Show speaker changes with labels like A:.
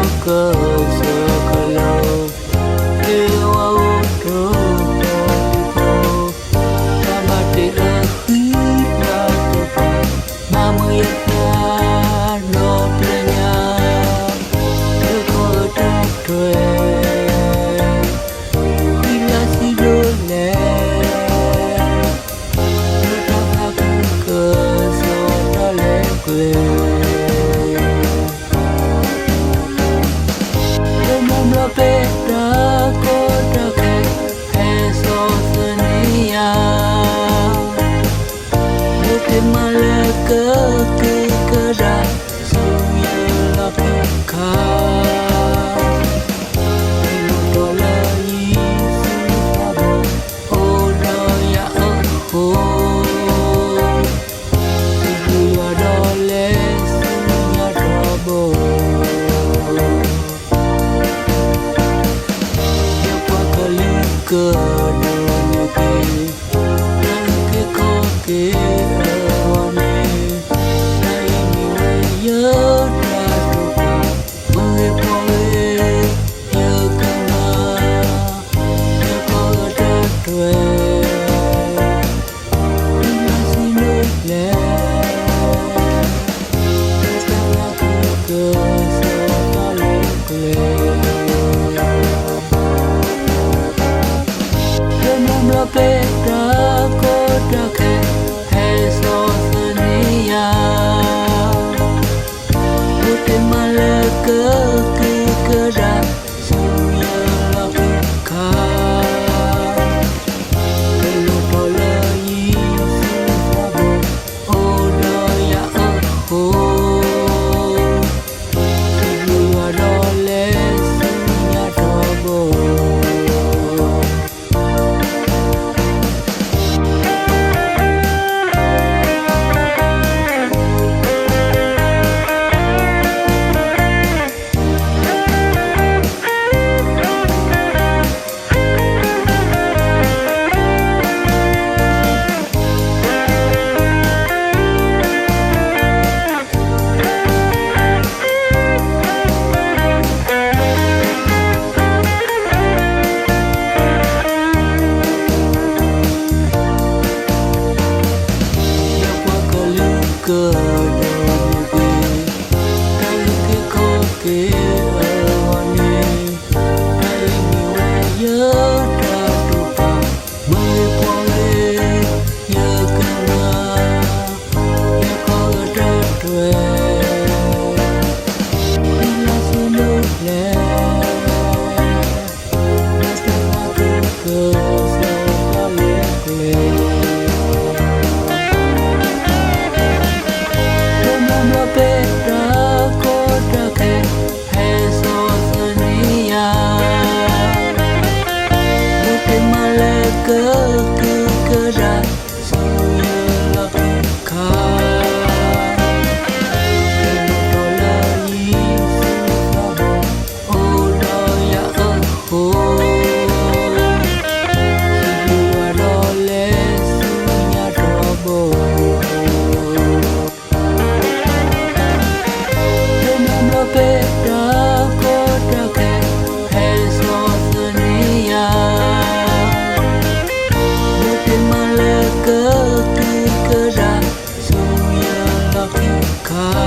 A: ke sekelau dewa untuk tertipu damati erti tepat nama yang no plenya terkotak bila si dole tetap aku ke sodale kue Peta kota ke eso senia Bukti malaka ke kera suya lapika Ilutola Yesu sabo oda ya aku Suya dole suya drobo ke dunia ke dan ke koke awane na ini ya darupa mepole ya kana ya kota tue masih nule setelah ke sekali kule Peta kota ke eso senia Bukti malaka ke kera suya lapika Ilutola Yesu sabo oda ya aku Suya dole suya drobo ke kali ke koke awane kali niwe ya darupa mepole ya kana ya kota tue bila sinule setelah aku ke sekali kue Peta kota ke eso senia Bukti malaka ke kera suya lapika Ilutola Yesu sabo oda ya aku Suya dole suya drobo Peta kota ke eso senia Bukti malaka ke kera suya lapika